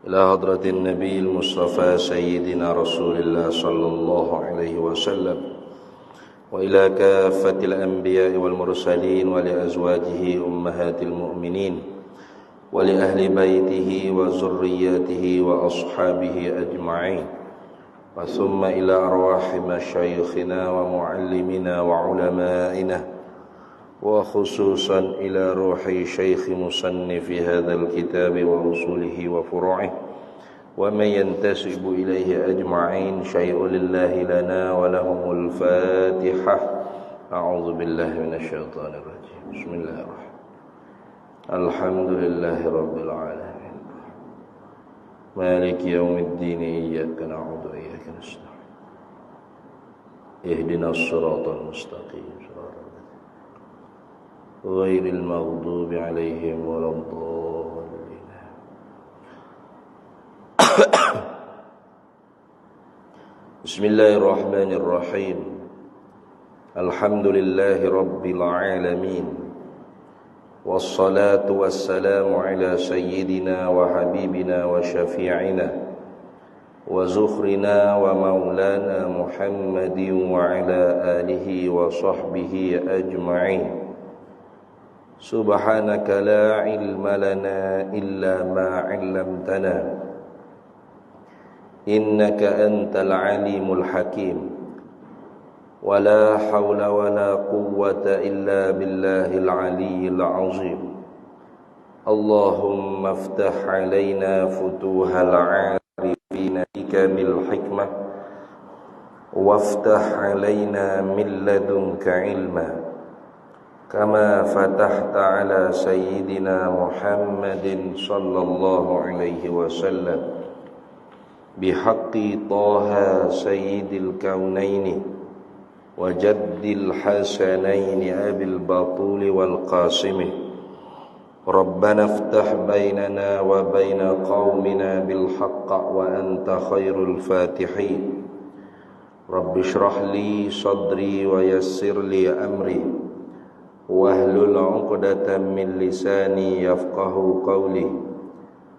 إلى حضرة النبي المصطفى سيدنا رسول الله صلى الله عليه وسلم وإلى كافة الأنبياء والمرسلين ولأزواجه أمهات المؤمنين ولأهل بيته وذريته وأصحابه أجمعين وثم إلى أرواح مشايخنا ومعلمنا وعلمائنا وخصوصا إلى روح شيخ مصنف هذا الكتاب ورسوله وفروعه ومن ينتسب إليه أجمعين شيء لله لنا ولهم الفاتحة. أعوذ بالله من الشيطان الرجيم. بسم الله الرحمن الرحيم. الحمد لله رب العالمين مالك يوم الدين إياك نعبد وإياك نستعين اهدنا الصراط المستقيم غير المغضوب عليهم ولا الضالين. بسم الله الرحمن الرحيم. الحمد لله رب العالمين والصلاة والسلام على سيدنا وحبيبنا وشفيعنا وزخرنا ومولانا محمد وعلى آله وصحبه أجمعين. سبحانك لا علم لنا إلا ما علمتنا إنك أنت العليم الحكيم ولا حول ولا قوة إلا بالله العلي العظيم. اللهم افتح علينا فتوح العارفين بك بالحكمة وافتح علينا من لدنك علما كما فتحت على سيدنا محمد صلى الله عليه وسلم بحق طه سيد الكونين وجد الحسنين أبي البطول والقاسم. ربنا افتح بيننا وبين قومنا بالحق وأنت خير الفاتحين. رب اشرح لي صدري ويسر لي أمري واhlul 'uqdatam min lisani yafqahu qawli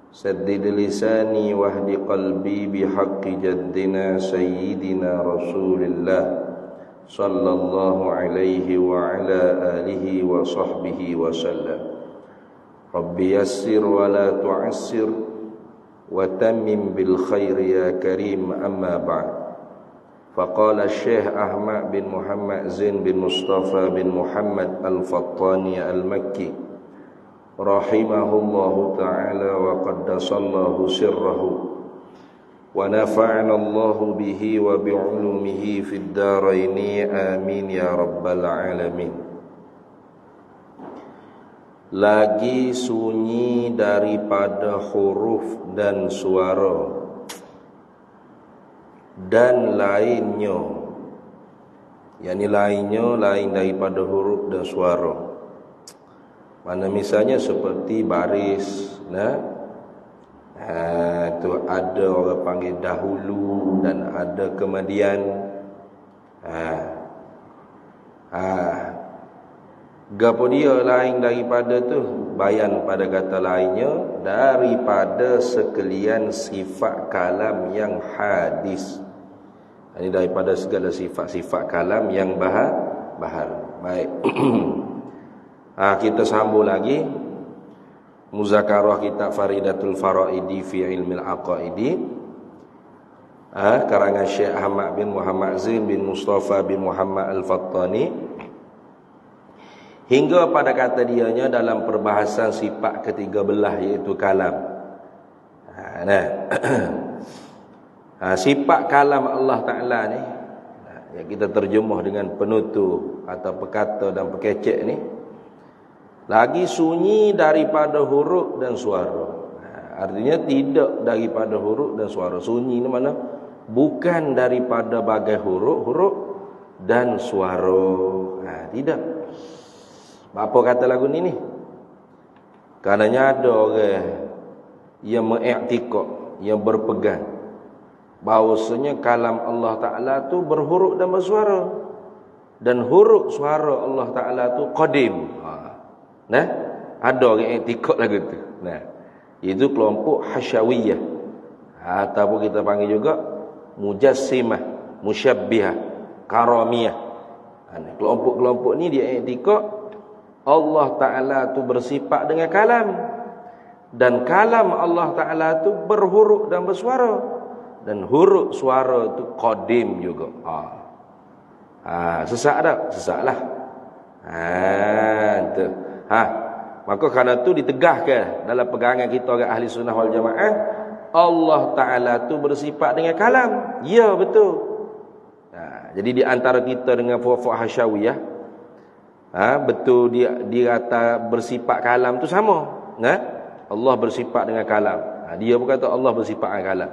saddid lisani wahdi qalbi bihaqqi jaddina sayyidina Rasulillah sallallahu alaihi wa ala alihi wa sahbihi wa sallam. Rabbi yassir wa la tu'assir wa tammim bil khair ya karim, amma ba'd. Faqala Syekh Ahmad bin Muhammad Zain bin Mustafa bin Muhammad Al-Fattani Al-Makki rahimahullahu ta'ala wa qaddasallahu sirrahu wa nafa'ana Allahu bihi wa bi'ulumihi fid daraini amin ya rabbal alamin. Lagi sunyi daripada huruf dan suara dan lainnya, yakni lainnya lain daripada huruf dan suara. Mana misalnya seperti baris, tu ada orang panggil dahulu dan ada kemudian. Gapo dia lain daripada tu? Bayan pada kata lainnya daripada sekalian sifat kalam yang hadis. Ini daripada segala sifat-sifat kalam yang bahar. Baik. Kita sambung lagi muzakarah kitab Faridatul Faraidi fi Ilmil Aqaidi. Karangan Syekh Ahmad bin Muhammad Zain bin Mustafa bin Muhammad Al-Fattani. Hingga pada kata dianya dalam perbahasan sifat ketiga belah, iaitu kalam. Sifat kalam Allah Ta'ala ni, yang kita terjemah dengan penutur atau pekata dan pekecek ni, lagi sunyi daripada huruf dan suara. Artinya tidak daripada huruf dan suara. Sunyi ni mana? Bukan daripada bagai huruf dan suara. Tidak. Apa kata lagu ni? Karenanya ada orang yang mengiktikad, yang berpegang bahawasanya kalam Allah Ta'ala tu berhuruf dan bersuara, dan huruf suara Allah Ta'ala tu qadim. Ada orang yang iktikad lagu tu. Itu kelompok Hasyawiyah. ataupun kita panggil juga mujassimah, musyabbihah, karamiyah. Kelompok-kelompok ni dia iktikad Allah Ta'ala tu bersifat dengan kalam, dan kalam Allah Ta'ala tu berhuruf dan bersuara, dan huruf suara tu qadim juga. Sesak tak? Sesaklah. Tu. Maka kerana tu ditegahkan dalam pegangan kita orang ahli sunnah wal jamaah, Allah Ta'ala tu bersifat dengan kalam. Ya, betul. Jadi di antara kita dengan fuqaha Hasyawiyah, betul dia kata bersifat kalam tu sama. Allah bersifat dengan kalam. Dia pun kata Allah bersifat dengan kalam.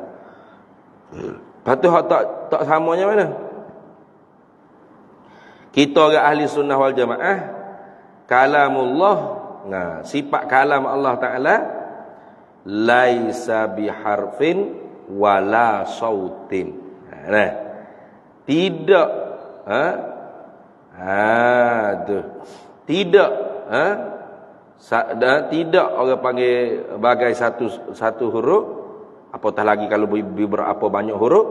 Lepas tu tak samanya mana? Kita orang ahli sunnah wal jamaah, kalamullah, sifat kalam Allah Ta'ala laisa biharfin wala sautin. Tidak tidak orang panggil bagai satu huruf, apatah lagi kalau berapa banyak huruf,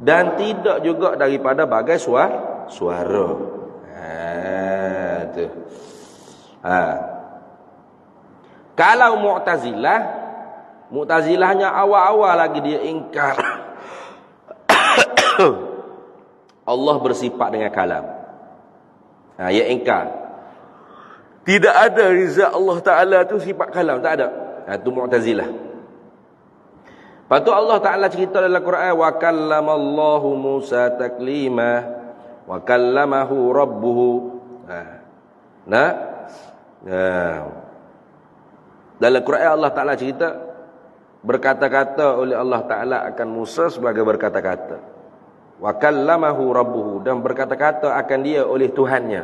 dan tidak juga daripada bagai suara. Kalau Mu'tazilahnya awal-awal lagi dia ingkar Allah bersifat dengan kalam. Ya ingkar. Tidak ada rizat Allah Ta'ala tu sifat kalam, tak ada. Itu Mu'tazilah. Lepas tu Allah Ta'ala cerita dalam Quran, wa kallamallahu Musa taklima wa kallamahu rabbuhu. Dalam Quran Allah Ta'ala cerita berkata-kata oleh Allah Ta'ala akan Musa sebagai berkata-kata. Wa kallamahu rabbuhu, dan berkata-kata akan dia oleh Tuhannya.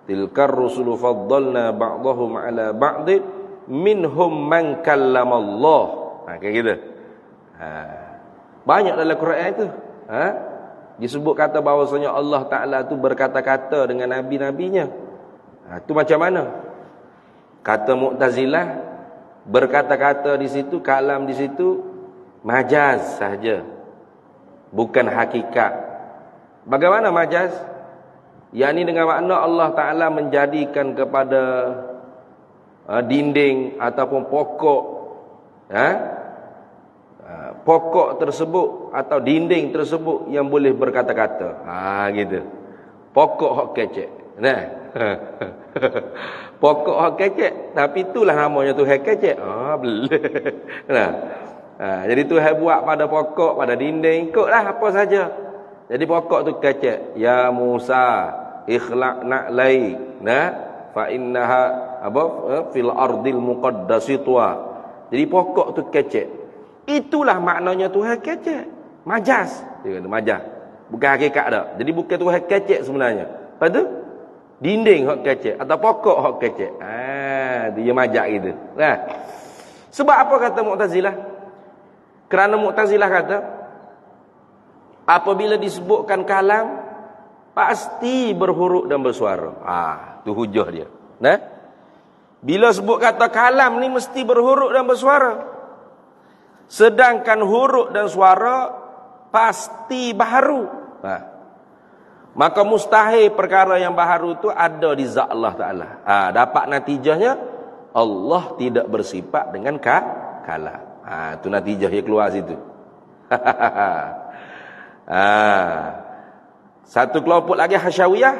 Tilkar rusulu faddalna ba'dahum ala ba'd minhum man kallamallah. Kayak gitu. Banyak dalam Quran itu. Disebut kata bahawasanya Allah Ta'ala tu berkata-kata dengan nabi-nabinya. Itu macam mana? Kata Mu'tazilah, berkata-kata di situ, kalam di situ majaz sahaja, bukan hakikat. Bagaimana majaz? Yang ini dengan makna Allah Ta'ala menjadikan kepada dinding ataupun pokok, pokok tersebut atau dinding tersebut yang boleh berkata-kata. Gitu. Pokok hok kecek. Pokok hok kecek, tapi itulah namanya Tuhan kecek. Jadi Tuhan buat pada pokok, pada dinding, ikutlah apa saja. Jadi pokok tu kecek. Ya Musa, ikhlaq na'lai, fa innaha fil ardil muqaddasi tuwa. Jadi pokok tu kecek. Itulah maknanya Tuhan kecek. Majaz. Dia kata majaz. Bukan hakikat dah. Jadi bukan Tuhan kecek sebenarnya. Lepas tu dinding hok kecek atau pokok hok kecek. Dia majaz gitu. Sebab apa kata Mu'tazilah? Kerana Mu'tazilah kata apabila disebutkan kalam pasti berhuruf dan bersuara. Tu hujah dia. Bila sebut kata kalam ni mesti berhuruf dan bersuara. Sedangkan huruf dan suara pasti baharu. Maka mustahil perkara yang baharu tu ada di zat Allah Ta'ala. Dapat natijahnya Allah tidak bersifat dengan kalam. Itu natijah yang keluar situ. Satu kelompok lagi Hasyawiyah,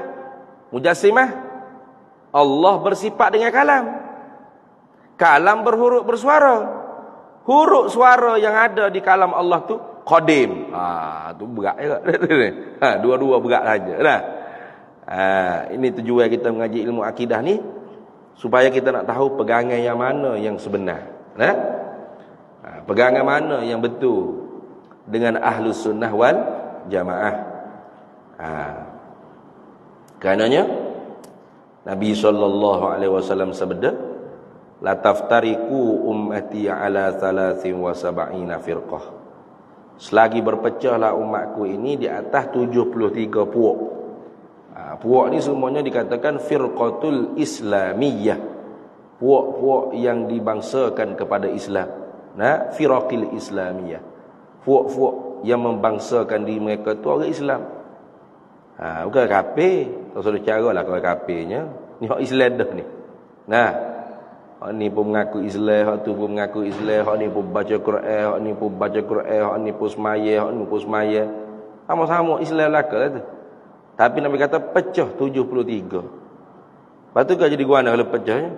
Mujassimah, Allah bersifat dengan kalam. Kalam berhuruf bersuara. Huruf suara yang ada di kalam Allah tu qadim. Tu berat juga. Dua-dua berat saja. Ini tujuan kita mengaji ilmu akidah ni, supaya kita nak tahu pegangan yang mana yang sebenar. Pegangan mana yang betul dengan Ahlus Sunnah wal Jamaah. Karenanya Nabi SAW sabda, la taftariku ummati ala 73 firqah. Selagi berpecahlah umatku ini di atas 73 puak. Puak ni semuanya dikatakan firqatul islamiyah, puak-puak yang dibangsakan kepada Islam. Nah, firaqil islamiyah. Fuak-fuak yang membangsakan diri mereka tu orang Islam. Bukan kafir. Tak suruh caralah kalau kafirnya. Ni hak Islam dah ni. Nah, hak ni pun mengaku Islam, hak tu pun mengaku Islam, hak ni pun baca Quran, hak ni pun baca Quran, hak ni pun semaya, hak ni pun semaya. Sama-sama Islam lah tu. Tapi Nabi kata pecah 73. Lepas tu kan jadi guana kalau pecahnya.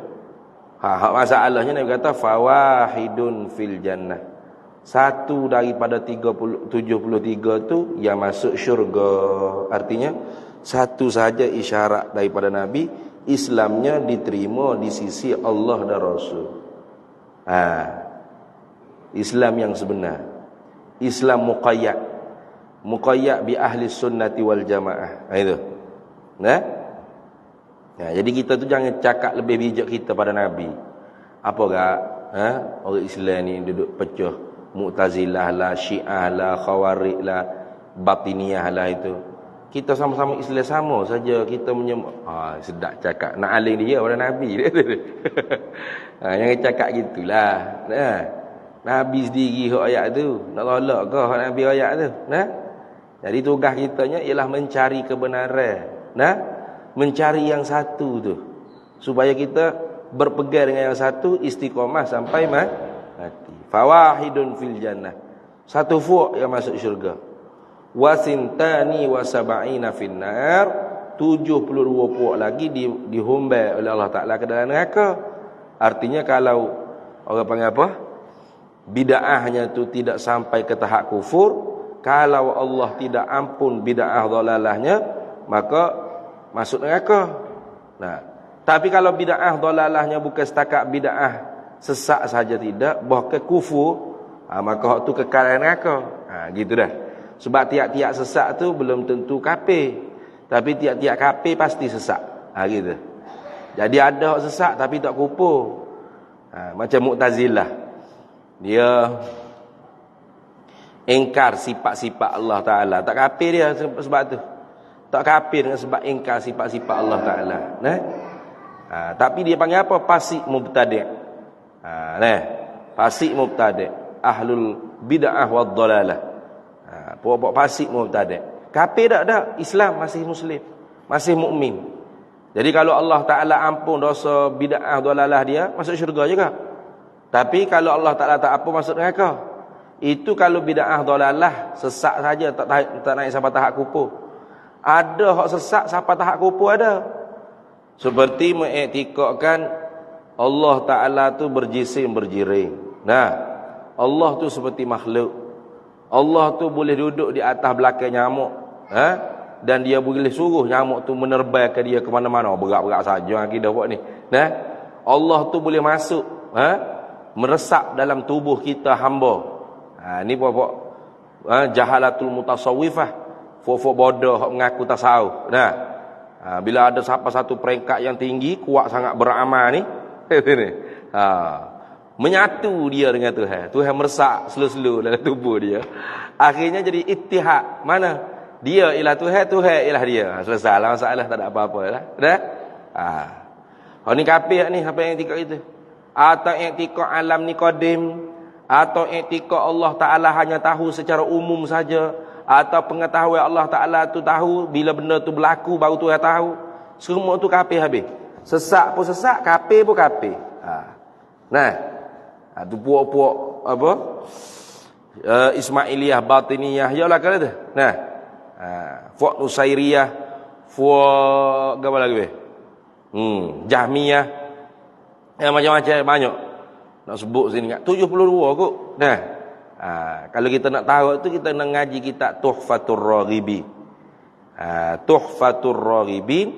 Hak masalahnya Nabi kata fawahidun fil jannah. Satu daripada 73 tu yang masuk syurga. Artinya satu saja isyarat daripada Nabi, Islamnya diterima di sisi Allah dan Rasul. Islam yang sebenar. Islam muqayyad bi ahli sunnati wal jamaah. Itu. Jadi kita tu jangan cakap lebih bijak kita pada Nabi. Apa gak? Orang Islam ni duduk pecah. Mu'tazilah lah, Syiah lah, Khawarij lah, Batiniyah lah itu. Kita sama-sama Islam sama saja. Kita sedap cakap. Nak aling dia pada Nabi. Jangan cakap gitulah. Nabi sendiri hak ayat tu. Nak tolak ke hak Nabi ayat tu? Jadi tugas kitanya ialah mencari kebenaran. Mencari yang satu tu. Supaya kita berpegang dengan yang satu, istiqamah sampai mati. Fawahidun fil jannah. Satu fuak yang masuk syurga. Wasintani wasaba'ina finnar. 72 puak lagi dihumbai oleh Allah Ta'ala ke dalam neraka. Artinya kalau orang panggil apa? Bid'ahnya tu tidak sampai ke tahap kufur. Kalau Allah tidak ampun bid'ah dhalalahnya, maka masuk neraka. Tapi kalau bid'ah dhalalahnya bukan setakat bid'ah sesak saja tidak, bahkan kufur, maka hak tu kekal neraka. Gitu dah. Sebab tiap-tiap sesak tu belum tentu kafir, tapi tiap-tiap kafir pasti sesak. Gitu. Jadi ada hak sesak tapi tak kufur. Macam Mu'tazilah. Dia ingkar sifat-sifat Allah Ta'ala. Tak kafir dia sebab tu. Tak kafir dengan sebab ingkar sifat-sifat Allah Ta'ala. Tapi dia panggil apa? Fasik mubtadi'. Fasik mubtadi', ahlul bid'ah wad dhalalah. Puak-puak fasik mubtadi'. Kafir tak? Islam masih muslim, masih mukmin. Jadi kalau Allah Taala ampun dosa bid'ah dhalalah dia, masuk syurga juga. Tapi kalau Allah Taala tak ampun, masuk neraka. Itu kalau bid'ah dhalalah sesak saja, tak naik sampai tahap kufur. Ada hak sesak sampai tahap kufur ada. Seperti mengiktikadkan Allah Ta'ala tu berjisim berjiring. Allah tu seperti makhluk. Allah tu boleh duduk di atas belakang nyamuk. Dan dia boleh suruh nyamuk tu menerbangkan dia ke mana-mana. Berat-berat saja akidah buat ni. Allah tu boleh masuk, meresap dalam tubuh kita hamba. Ni puak-puak jahalatul mutasawwifah. Fok-fok bodoh mengaku tasawuf. Bila ada siapa satu peringkat yang tinggi, kuat sangat beramal ni, menyatu dia dengan Tuhan. Tuhan meresap slow-slow dalam tubuh dia. Akhirnya jadi ittihad. Mana? Dia ialah Tuhan, Tuhan ialah dia. Selesailah masalah, tak ada apa-apa lah. Ni kafir ni apa yang iktikad kita? Atau iktikad alam ni qadim, atau iktikad Allah Ta'ala hanya tahu secara umum saja, atau pengetahuan Allah Ta'ala tu tahu bila benda tu berlaku baru Tuhan tahu. Semua tu kafir habis. Sesak pun sesak, kafir pun kafir. Tu puak-puak apa? Ismailiyah, Batiniyah, yalah kala tu. Fuak Nusairiyah, fuak apa lagi? Jahmiyah. Macam-macam banyak. Nak sebut sini 72 kot. Kalau kita nak tahu tu, kita nak ngaji kitab Tuhfatur Raghibin. Tuhfatur Raghibin,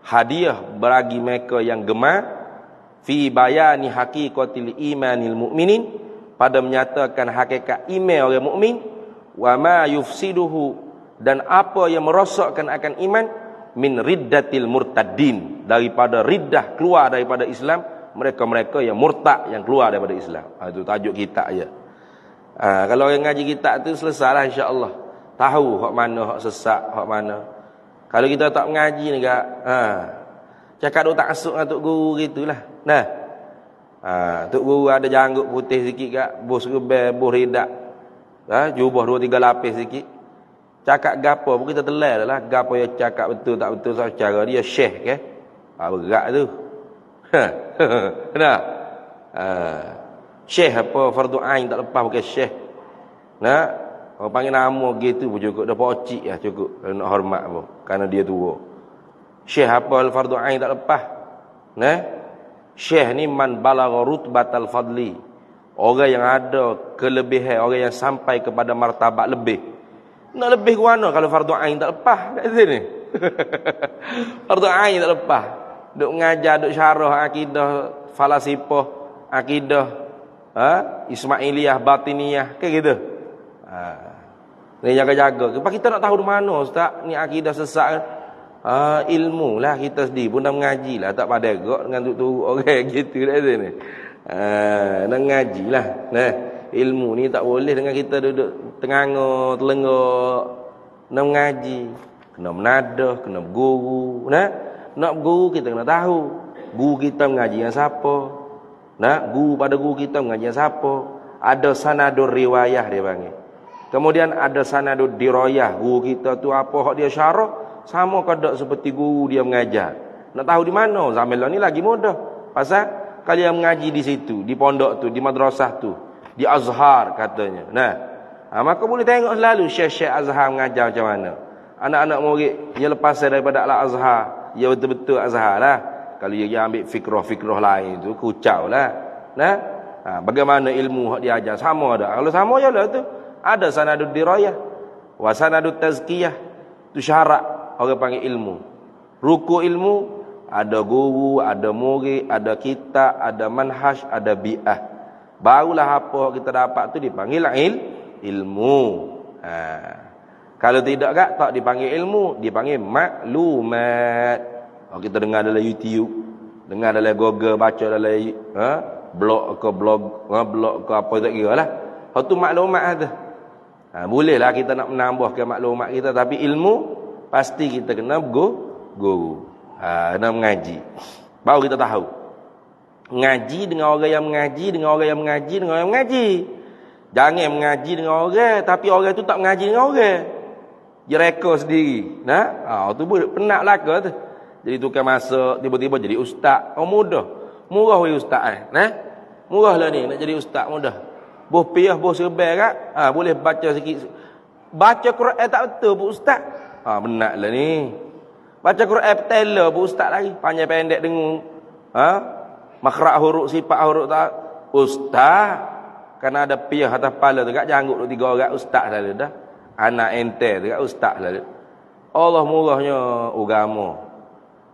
hadiah bagi mereka yang gemar, fi bayani haqiqatil imanil mu'minin, pada menyatakan hakikat iman orang mukmin, wa ma yufsiduhu, dan apa yang merosakkan akan iman, min riddatil murtaddin, daripada riddah, keluar daripada Islam, mereka-mereka yang murtad, yang keluar daripada Islam. Itu tajuk kitab je. Kalau orang ngaji kitab tu selesailah insya-Allah. Tahu hak mana hak sesat, hak mana. Kalau kita tak mengaji ni kak, cakap duk tak asuk dengan tok guru gitulah. Tok guru ada janggut putih sikit kat, bos rebel, bos ridak. Jubah 2-3 lapis sikit. Cakap gapo pun kita telan lah. Gapo yang cakap betul tak betul cara dia syekh ke. Berat tu. Nah. Syekh apa fardu ain tak lepas pakai syekh. Nah, orang panggil nama gitu pun cukup, dah pocik lah cukup kalau nak hormat pun kerana dia tua. Syekh apa fardu ain tak lepas. Nah. Syekh ni man balagha rutbatal fadli. Orang yang ada kelebihan, orang yang sampai kepada martabat lebih. Nak lebih ke mana kalau fardu ain tak lepas kat sini. Fardu ain tak lepas. Duk mengajar, duk syarah akidah falasifah, akidah Ismailiyah, Batiniyah, kayak gitu. Ni jaga-jaga. Sebab kita nak tahu di mana ustaz ni akidah sesat kan. Ilmu lah kita sendiri pun dah mengaji lah, tak pada gak dengan tu orang gitu kat sini. Nak ngaji lah. Nah, ilmu ni tak boleh dengan kita duduk tenganga, telengok. Nak mengaji, kena menadah, kena berguru. Nah, nak berguru kita kena tahu guru kita mengaji yang siapa. Nah, guru pada guru kita mengaji yang siapa. Ada sanadur riwayah dia panggil. Kemudian ada sanadur dirayah. Guru kita tu apa hak dia syarah sama kadang seperti guru dia mengajar. Nak tahu di mana? Zaman ni lagi mudah. Pasal kalian mengaji di situ, di pondok tu, di madrasah tu, di Azhar katanya. Nah, maka boleh tengok selalu syekh-syekh Azhar mengajar macam mana. Anak-anak murid dia lepas daripada Al-Azhar, dia betul-betul Azhar lah. Kalau dia ambil fikrah-fikrah lain tu kucau lah. Nah, bagaimana ilmu dia ajar sama ada. Kalau sama jelah tu. Ada sanadud dirayah, wa sanadut tazkiyah. Tu syarat orang panggil ilmu. Ruku ilmu ada guru, ada murid, ada kitab, ada manhaj, ada bi'ah. Barulah apa kita dapat tu dipanggil ilmu. Kalau tidak tak dipanggil ilmu, dipanggil maklumat. Kita dengar dalam YouTube, dengar dalam Google, baca dalam blog ke apa tak kira lah. Itu maklumat tu. Bolehlah kita nak menambahkan maklumat kita, tapi ilmu pasti kita kena guru. Kena mengaji. Baru kita tahu. Mengaji dengan orang yang mengaji, dengan orang yang mengaji, dengan orang yang mengaji. Jangan mengaji dengan orang, tapi orang tu tak mengaji dengan orang. Dia reka sendiri. Nah, tu pun penat belaka tu. Jadi tukar masuk, tiba-tiba jadi ustaz. Mudah. Murah weh ustaz nah. Murahlah ni nak jadi ustaz mudah. Boh piyah, boh serbai kat. Boleh baca sikit. Baca Quran tak betul bu ustaz. Benarlah ni. Baca Quran petela bu ustaz lagi. Panjang pendek dengung. Makhraj huruf, sifat huruf tak. Ustaz. Kerana ada piyah atas kepala tu kat janggut tu 3 orang ustaz dah dah. Anak ente tu kat ustaz dah. Allah murahnya agama.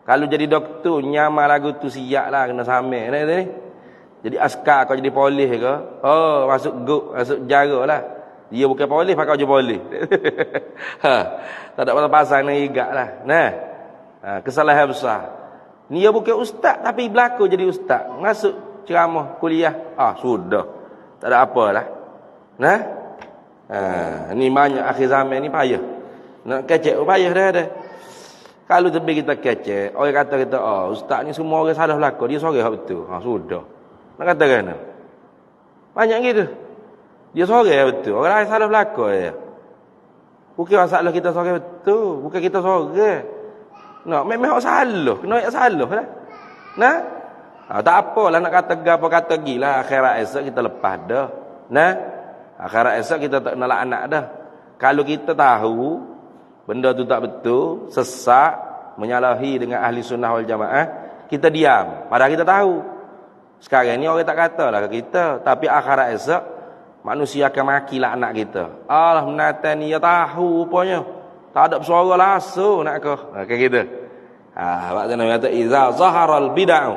Kalau jadi doktor nyamar lagu tu siap lah kena samai ni. Jadi askar kau jadi polis ke? Masuk guk, masuk jara lah. Dia bukan polis, pakai baju polis. Tak ada pasang nak igak lah. Nah, kesalahan besar. Dia bukan ustaz, tapi berlaku jadi ustaz. Masuk ceramah, kuliah. Sudah. Tak ada apa lah. Nah, ni banyak akhir zaman ni payah. Nak kecek payah dah. Kalau lebih kita kecek, orang kata kita, ustaz ni semua orang salah berlaku. Dia sorang betul. Sudah. Nak kata kan? Banyak gitu. Dia sorang betul. Orang lain salah berlaku je. Bukan masalah kita sorang betul. Bukan kita sorang. Memang salah. Kena salah lah. Nah? Tak apalah nak kata apa kata gila. Akhirat esok kita lepas dah. Nah? Akhirat esok kita tak nak anak dah. Kalau kita tahu benda tu tak betul, sesat, menyalahi dengan ahli sunnah wal jamaah, kita diam. Padahal kita tahu. Sekarang ni orang tak kata lah ke kita, tapi akhirat esok manusia akan makilah anak kita. Allah menatan ni, ya tahu rupanya. Tak ada bersuara langsung nak ke. Kayak gitu. Waktu Nabi kata, iza zaharal bid'ah.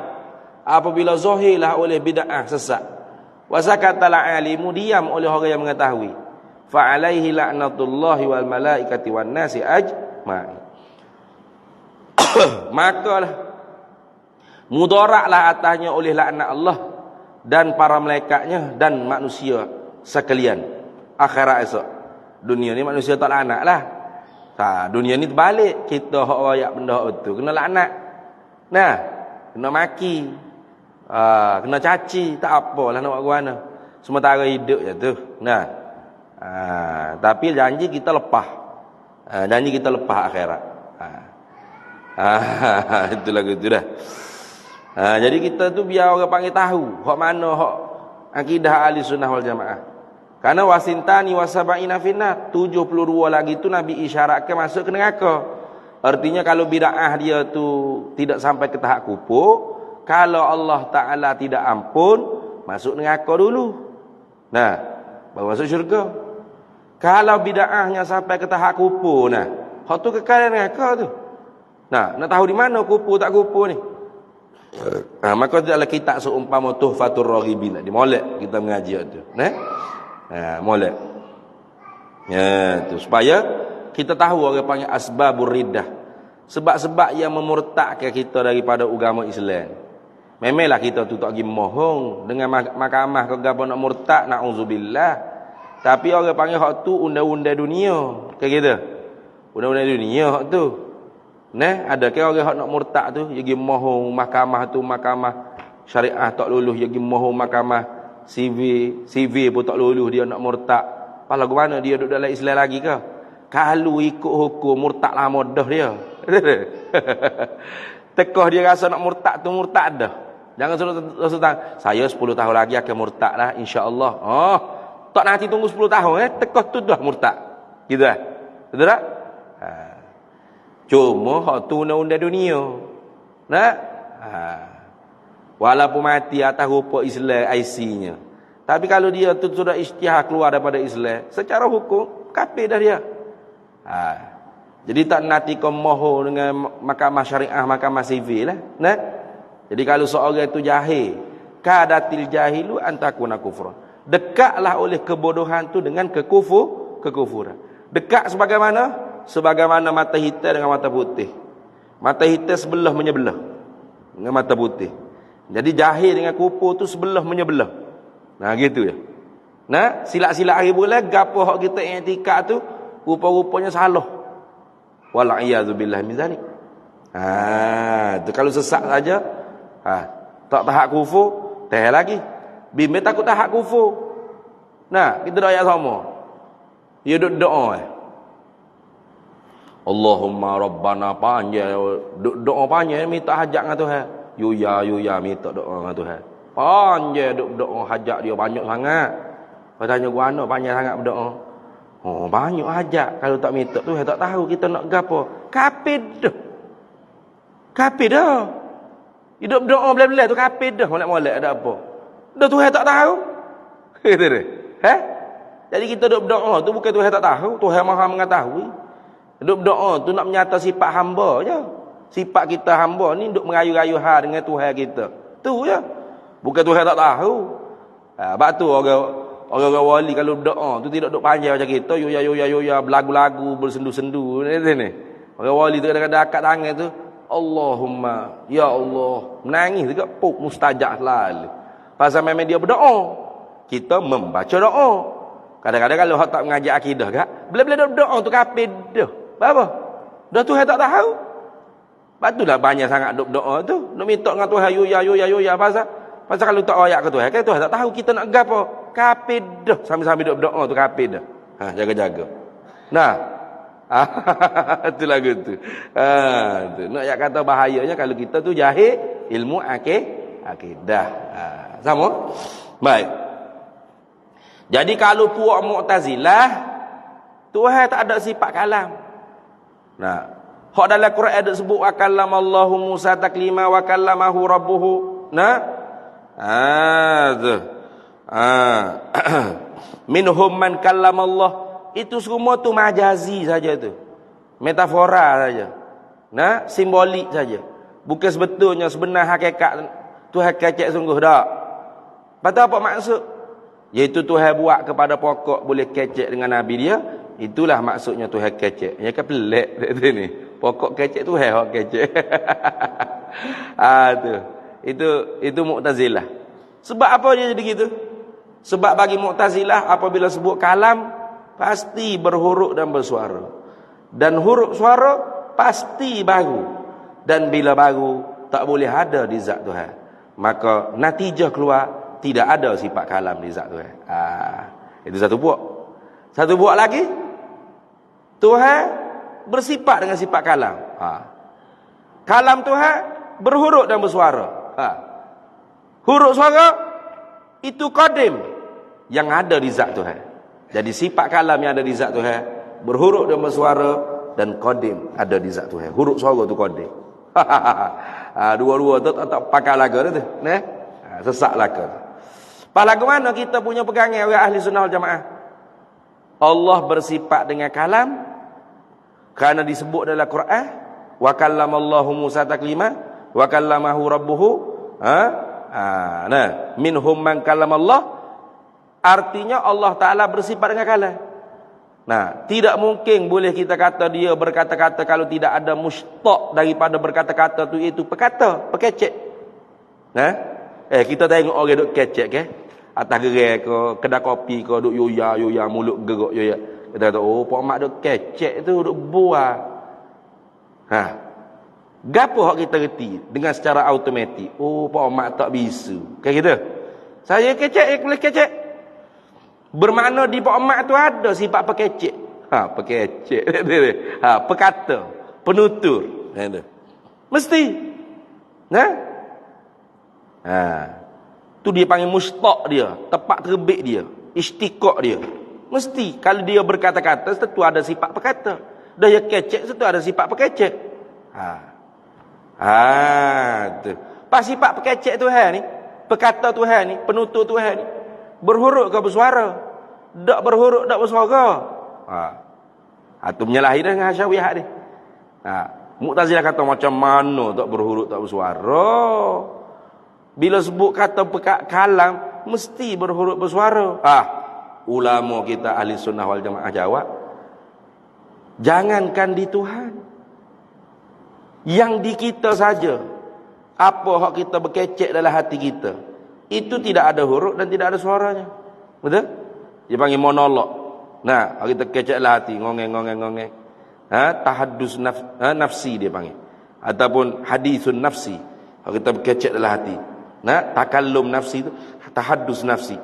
Apabila zahirlah oleh bid'ah sesat. Wa sakatal alimu, diam oleh orang yang mengetahui. Fa alaihi la'natullahi wal malaikati wan nasi ajma'in. Makalah mudaratlah atasnya oleh laknat Allah dan para malaikatnya dan manusia sekalian. Akhirat esok. Dunia ni manusia tak laknat lah. Dunia ni terbalik. Kita hak royak benda hak betul kena laknat. Nah, kena maki. Kena caci, tak apalah nak buat mana. Sementara hidup je tu. Nah. Tapi janji kita lepas. Janji kita lepas akhirat. Itulah gitu dah. Jadi kita tu biar orang panggil tahu hak mana hak akidah ahli sunnah wal jamaah. Karena wasintani wasaba'ina finnar, 72 lagi tu Nabi isyaratkan masuk ke neraka. Artinya kalau bid'ah dia tu tidak sampai ke tahap kufur, kalau Allah Ta'ala tidak ampun, masuk neraka dulu. Nah, baru masuk syurga. Kalau bid'ahnya sampai ke tahap kufur, nah, hak tu kekal neraka tu. Nah, nak tahu di mana kufur tak kufur ni? Maka dalam kitab seumpama Tuhfatur Raghibin, di molek kita mengaji tu. Molek. Ya, tu supaya kita tahu orang panggil asbabur riddah. Sebab-sebab yang memurtadkan kita daripada agama Islam. Memanglah kita tu tak pergi mohong dengan mahkamah ke gapo nak murtad, naudzubillah. Tapi orang panggil hak tu undang-undang dunia. Kayak gitu. Undang-undang dunia hak tu. Ada ke orang hak nak murtad tu, dia pergi mohong mahkamah tu, mahkamah syariah tak lulus, dia pergi mohong mahkamah CV pun tak lulus, dia nak murtad. Pala ke mana dia duduk dalam Islam lagi ke? Kalau ikut hukum murtad lama dah dia. Tekah dia rasa nak murtad tu murtad dah. Jangan suruh saya 10 tahun lagi akan murtad lah insya-Allah. Tak nanti tunggu 10 tahun tekah tu dah murtad. Gitu ah. Betul tak? Cuma hak tu undang-undang dunia. Nah. Walaupun mati atas rupa Islam IC-nya. Tapi kalau dia tu sudah isytihar keluar daripada Islam, secara hukum kafir dah dia. Jadi tak nanti kau moho dengan mahkamah syariah, mahkamah sivil lah. Nah. Jadi kalau seorang itu jahil, kadatil jahilu antakuna kufran. Dekatlah oleh kebodohan tu dengan kekufuran. Dekat sebagaimana? Sebagaimana mata hitam dengan mata putih. Mata hitam sebelah menyebelah dengan mata putih. Jadi jahil dengan kufur tu sebelah menyebelah. Nah gitu ya. Nah, silap-silap hari bulan gapo hak kita i'tikad tu rupa-rupanya salah. Wal a'yadzubillah min zalik. Tu kalau sesat saja, tak tahap kufur, teh lagi. Bimbe takut tahap kufur. Nah, kita doa sama. Dia duk doa. Allahumma rabbana panjang, doa panjang minta hajat dengan Tuhan. Yuya minta doa dengan Tuhan. Panjang doa hajat dia banyak sangat. Katanya gua ana panjang sangat berdoa. Banyak hajat. Kalau tak minta Tuhan tak tahu kita nak gapo. Kafir dah. Kafir dah. Hidup doa belah-belah tu kafir dah. Molek-molek ada apa. Dah Tuhan tak tahu. Kata dia. Jadi kita duk berdoa tu bukan Tuhan tak tahu, Tuhan Maha mengetahui. Duk berdoa tu nak menyata sifat hamba je. Sifat kita hamba ni duk merayu-rayu dengan Tuhan kita. Tu je. Bukan Tuhan tak tahu. Sebab tu orang wali kalau berdoa tu tidak duk panjang macam kita, yuya berlagu-lagu, bersendu-sendu ni. Orang wali tu kadang-kadang akad tangan tu, Allahumma ya Allah, menangis dekat puk mustajab lalu. Pasal memang dia berdoa, kita membaca doa. Kadang-kadang kalau hak tak mengajar akidah kak, bila-bila berdoa tu kafir dah. Apa? Dah Tuhan tak tahu. Patutlah banyak sangat duk doa tu. Nak minta dengan Tuhan yuya pasal kalau tak ayat ke Tuhan, kan Tuhan tak tahu kita nak gapo. Kafir dah. Sambil-sambil duk doa tu kafir dah. Jaga-jaga. Nah. Itulah gitu. Tu. Nak ayat kata bahayanya kalau kita tu jahil ilmu akidah. Sama? Baik. Jadi kalau puak Mu'tazilah, Tuhan tak ada sifat kalam. Nah, hak dalam Quran ada sebut wa kallamallahu Musa taklima wa kallamahu rabbuhu. Nah. Minhum man kallamallah. Itu semua tu majazi saja tu. Metafora saja. Nah, simbolik saja. Bukan sebetulnya sebenar hakikat Tuhan kecek sungguh dak. Patut apa maksud? Iaitu Tuhan buat kepada pokok boleh kecek dengan Nabi dia. Itulah maksudnya Tuhan kecek. Ya kan pelik ni. Pokok kecek Tuhan hak kecek. Itu Mu'tazilah. Sebab apa dia jadi gitu? Sebab bagi Mu'tazilah apabila sebut kalam pasti berhuruf dan bersuara. Dan huruf suara pasti baru. Dan bila baru tak boleh ada di zat Tuhan. maka natijah keluar tidak ada sifat kalam di zat Tuhan. Itu satu buah. Satu buah lagi, Tuhan bersifat dengan sifat kalam. Kalam Tuhan berhuruf dan bersuara. Huruf suara itu qadim yang ada di zat Tuhan. Jadi sifat kalam yang ada di zat Tuhan, berhuruf dan bersuara, dan qadim ada di zat Tuhan. Huruf suara tu qadim. Dua-dua tu tak pakai lagu tu. Sesak lagu. Pas lagu mana kita punya pegangan orang ahli sunnah wal jamaah? Allah bersifat dengan kalam kerana disebut dalam Quran, wa kallamallahu Musa taklima wa kallamahu rabbuhu minhum man kallamallah, artinya Allah Taala bersifat dengan kalam. Nah, tidak mungkin boleh kita kata dia berkata-kata kalau tidak ada mustaq daripada berkata-kata tu, iaitu perkata, perkecek. Kita tengok orang duk kecek ke atas gerai ke kedai kopi ke, duk yoya mulut gerak yoya. Kita kata, oh pak mak duk kecek tu, duk buah. Gapo hak kita reti dengan secara automatik? Oh pak mak tak bisu. Kayak gitu. Saya kecek, boleh kecek. Bermakna di pak mak tu ada sifat pekecek. Pekecek. Pekata, penutur. Mesti. Tu dia panggil mustaq dia, tepat terbit dia, istiqaq dia. Mesti kalau dia berkata-kata tentu ada sifat perkata. Dia kecek tentu ada sifat pekecek. Tu. Pas sifat pekecek Tuhan ni, perkata Tuhan ni, penutur Tuhan ni, berhuruf ke bersuara? Tak berhuruf, tak bersuara. Tu menyalahi dengan Hasyawiyah ni. Mu'tazilah kata macam mana tak berhuruf, tak bersuara? Bila sebut kata kalam, mesti berhuruf bersuara. Ulama kita ahli sunnah wal jamaah jawab, jangankan di Tuhan, yang di kita saja, apa hak kita berkecek dalam hati kita, itu tidak ada huruf dan tidak ada suaranya. Betul? Dia panggil monolog. Nah, kita kecek dalam hati, ngongeng. Tahaddus nafsi dia panggil. Ataupun hadisun nafsi. Kita berkecek dalam hati. Takallum nafsi itu, tahaddus nafsi.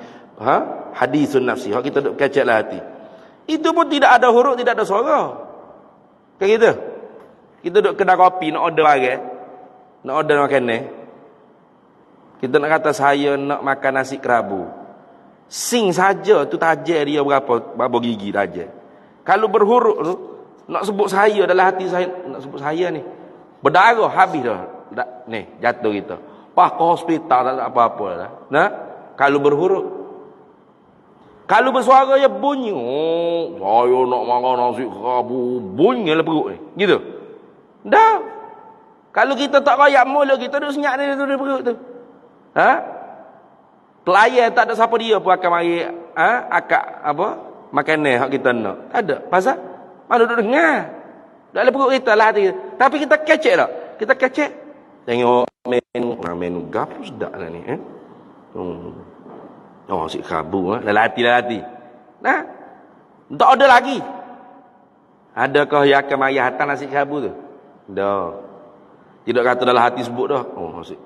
Hadisun nafsi. Kita duk kecek dalam hati. Itu pun tidak ada huruf, tidak ada suara. Kayak gitu. Kita duk kedai kopi nak order barang, nak order makanan. Kita nak kata saya nak makan nasi kerabu. Sing saja tu tajam dia berapa gigi tajam. Kalau berhuruf tu nak sebut saya dalam hati saya, nak sebut saya ni, berdarah habis dah. Ni jatuh kita. Pah ke hospital tak ada apa-apa dah. Kalau berhuruf. Kalau bersuara ya bunyi. Saya nak makan nasi kerabu, bunyilah perut ni. Gitu. Dah. Kalau kita tak rayak mulut kita duk senyap dia tu perut tu. Pelayan tak ada siapa dia pun akan mari akak apa makanan hak kita nak. Tak ada. Pasal mana duduk dengar. Dalam perut kita lah hati kita. Tapi kita kecek tak? Kita kecek. Tengok menu gapo sedap lah ni. Si kerabu dalam hati. Tak ada lagi. Adakah yang akan mari hantar nasi kerabu tu? Dah. Tidak kata dalam hati sebut dah.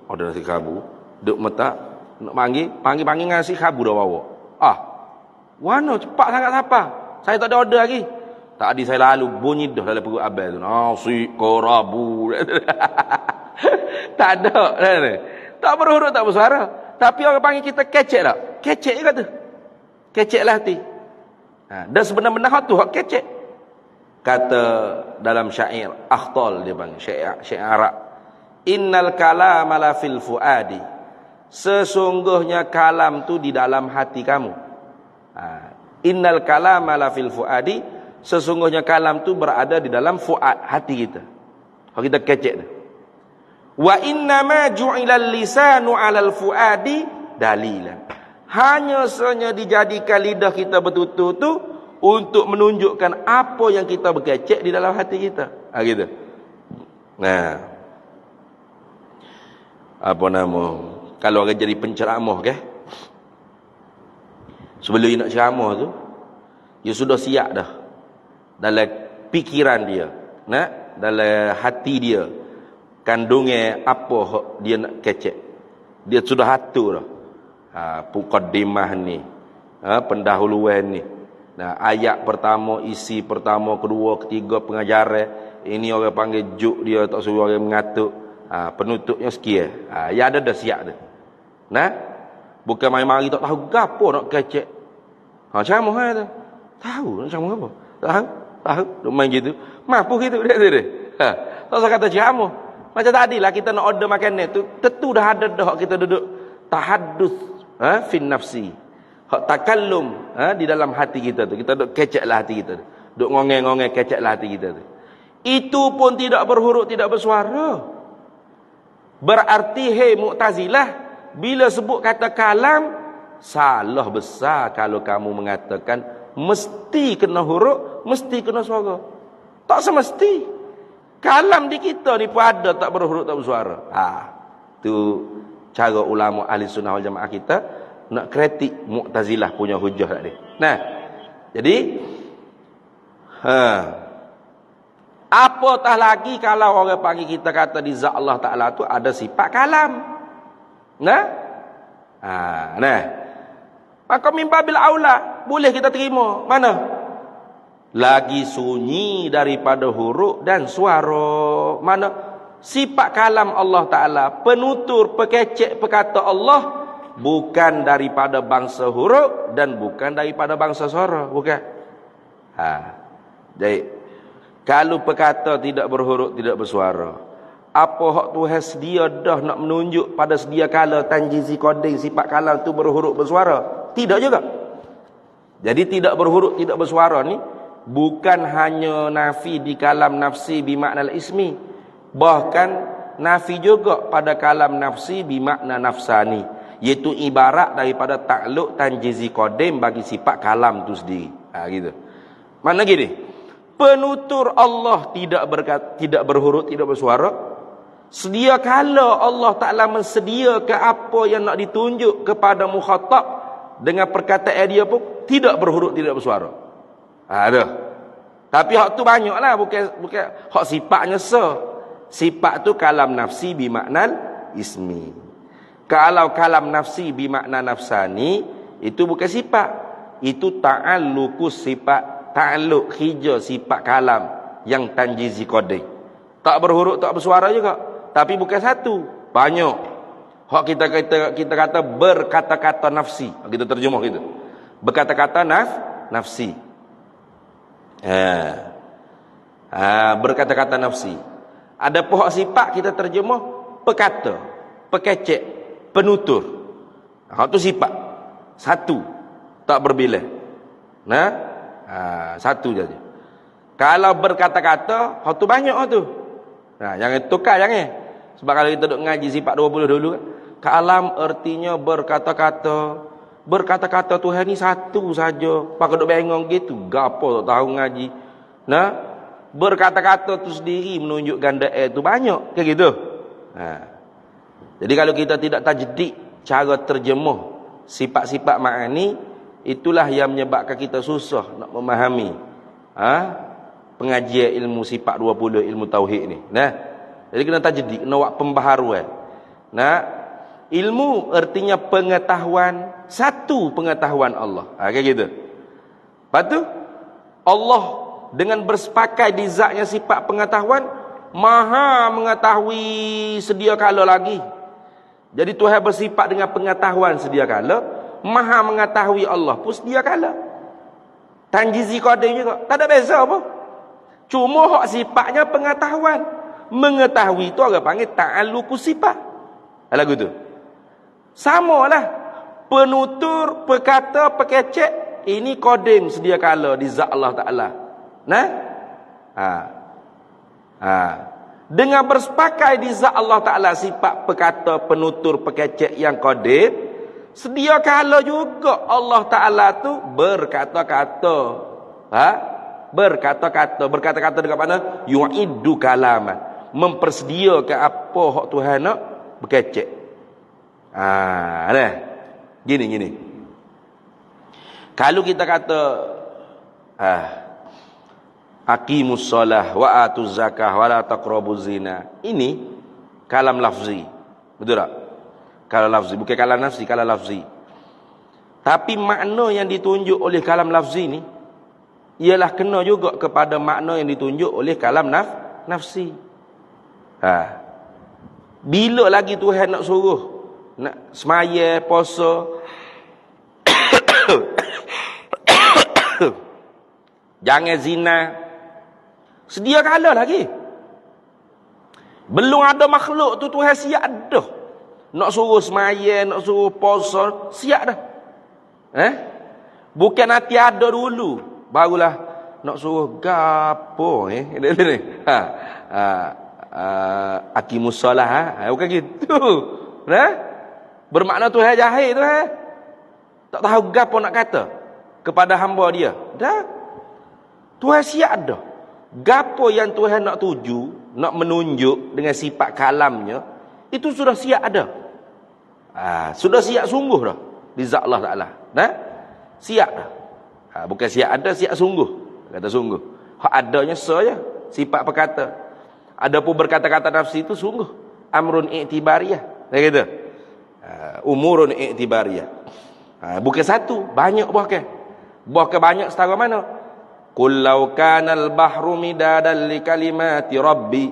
Ada nasi kerabu. Duk mata nak panggil nasi kerabu dah bawa. Mana cepat sangat siapa? Saya tak ada order lagi. Tadi saya lalu bunyi dah dalam perut abang tu. Nasi kerabu. Tak ada. Tak berhuruf, tak bersuara. Tapi orang panggil kita kecek tak? Kecek je kata. Keceklah hati. Dan sebenar-benar hak tu hak kecek. Kata dalam syair Akhtal dia panggil syair Arab, innal kalama la fil fuadi, sesungguhnya kalam tu di dalam hati kamu. Innal kalama la fil fuadi, sesungguhnya kalam tu berada di dalam fuad, hati kita. Kalau kita kecek tu. Wa innama ju'ilal lisanu 'alal fuadi dalilan, hanya saja dijadikan lidah kita bertutur tu untuk menunjukkan apa yang kita berkecek di dalam hati kita. Gitu. Apa nama? Kalau orang jadi penceramah ke? Sebelum dia nak ceramah tu, dia sudah siap dah. Dalam pikiran dia, dalam hati dia, kandungnya apa dia nak kecek. Dia sudah atur dah. Muqaddimah ni, pendahuluan ni. Nah, ayat pertama, isi pertama, kedua, ketiga, pengajaran. Ini orang panggil juk dia, tak suruh orang mengatuk. Penutupnya sekian. Ya ada dah siap dah. Nah, bukan mari-mari tak tahu gapo nak kecek. Ceramah tu. Tahu nak ceramah apa? Tahu. Duk main gitu. Mampu gitu dia. Tak usah kata ceramah. Macam tadilah kita nak order makanan tu, tentu dah ada dah kita duduk tahaddus fin nafsi. Hak takallum di dalam hati kita tu. Kita duk keceklah hati kita tu. Duk ngongeng-ngongeng keceklah hati kita tu. Itu pun tidak berhuruf, tidak bersuara. Berarti Mu'tazilah bila sebut kata kalam, salah besar kalau kamu mengatakan mesti kena huruf, mesti kena suara. Tak semesti. Kalam di kita ni pun ada tak berhuruf, tak bersuara. Tu cara ulama ahli sunnah wal jamaah kita nak kritik Mu'tazilah punya hujah tadi. Nah, jadi apatah lagi kalau orang panggil kita kata di zat Allah Ta'ala tu ada sifat kalam. Nah, maka mimbabil aula boleh kita terima. Mana? Lagi sunyi daripada huruf dan suara. Mana? Sifat kalam Allah Ta'ala, penutur, pekecek, perkata Allah, bukan daripada bangsa huruf dan bukan daripada bangsa suara. Bukan. Jadi, kalau perkata tidak berhuruf, tidak bersuara, apa hak Tuhan sedia dah nak menunjuk pada sedia kala tanjizi koding sifat kalam tu berhuruf, bersuara? Tidak juga. Jadi tidak berhuruf, tidak bersuara ni bukan hanya nafi di kalam nafsi bimakna ismi, bahkan nafi juga pada kalam nafsi bimakna nafsani, iaitu ibarat daripada takluk tanjizi qadim bagi sifat kalam tu sendiri. Gitu. Mana gini? Penutur Allah tidak berhuruf, tidak bersuara. Sedia kala Allah Ta'ala mensediakan apa yang nak ditunjuk kepada mukhatab dengan perkataan dia pun tidak berhuruf, tidak bersuara. Ada. Tapi hak tu banyaklah, bukan hak sifatnya sifat tu kalam nafsi bimakna ismi. Kalau kalam nafsi bimakna nafsani itu bukan sifat, itu ta'alluqus sifat, ta'alluq hija sifat kalam yang tanjizi qadi. Tak berhuruf, tak bersuara juga, tapi bukan satu, banyak. Hak kita kata berkata-kata nafsi, kita terjemah gitu. Berkata-kata nafsi. Berkata-kata nafsi. Ada pohon sifat kita terjemah pekata, pekecek, penutur. Itu sifat satu, tak berbilang. Satu saja. Kalau berkata-kata, itu banyak tu. Jangan tukar, jangan. Sebab kalau kita duk ngaji sifat 20 dulu, kalam artinya berkata-kata. Berkata-kata Tuhan ni satu saja. Pakai duk bengong gitu, gapo tak tahu ngaji. Berkata-kata tu sendiri menunjukkan da'i tu banyak, kayak gitu. Jadi kalau kita tidak tajdid cara terjemah sifat-sifat ma'ani, itulah yang menyebabkan kita susah nak memahami pengajian ilmu sifat 20, ilmu tauhid ni. Jadi kena tajdid, kena buat pembaharuan. Ilmu artinya pengetahuan, satu pengetahuan Allah. Kayak gitu. Lepas tu Allah dengan bersepakai di zatnya sifat pengetahuan, maha mengetahui sedia kala lagi. Jadi Tuhan bersifat dengan pengetahuan sedia kala, maha mengetahui Allah pun sedia kala. Tanjizi qadim juga, tak ada beza apa. Cuma hak sifatnya pengetahuan. Mengetahui itu orang panggil ta'alluqus sifat. Lagu tu. Samalah penutur, perkata, pekecek, ini qadim sedia kala di zat Allah Ta'ala. Dengan bersepakai di zat Allah Ta'ala sifat perkata, penutur, pekecek yang qadim, sedia kala juga Allah Ta'ala tu berkata-kata. Berkata-kata dengan mana? Yu'iddu kalaman, mempersediakan apa hak Tuhan nak berkecek. Gini. Kalau kita kata aqimus shalah wa atuz zakah wa la taqrabuz zina, ini kalam lafzi. Betul tak? Kalam lafzi, bukan kalam nafsi, kalam lafzi. Tapi makna yang ditunjuk oleh kalam lafzi ni ialah kena juga kepada makna yang ditunjuk oleh kalam nafsi. Bila lagi Tuhan nak suruh nak semaya, puasa, jangan zina, sedia kala lagi. Belum ada makhluk tu Tuhan siap dah. Nak suruh semaya, nak suruh puasa, siap dah. Bukan nanti ada dulu barulah nak suruh gapo Aqimus solah, bukan gitu. Bermakna Tuhan jahil tu tak tahu gapo nak kata kepada hamba dia. Dah. Tuhan siap dah. Gapo yang Tuhan nak tuju, nak menunjuk dengan sifat kalamnya, itu sudah siap ada. Sudah siap sungguh dah di zat Allah Taala. Siap dah. Bukan siap ada, siap sungguh. Kata sungguh. Hak adanya saja sifat perkata. Adapun berkata-kata nafsi itu sungguh amrun i'tibariyah. Dia kata. Umurun i'tibariyah. Bukan satu, banyak bahkan. Bahkan banyak setara mana? Qul law kana al-bahru midadan li kalimati rabbi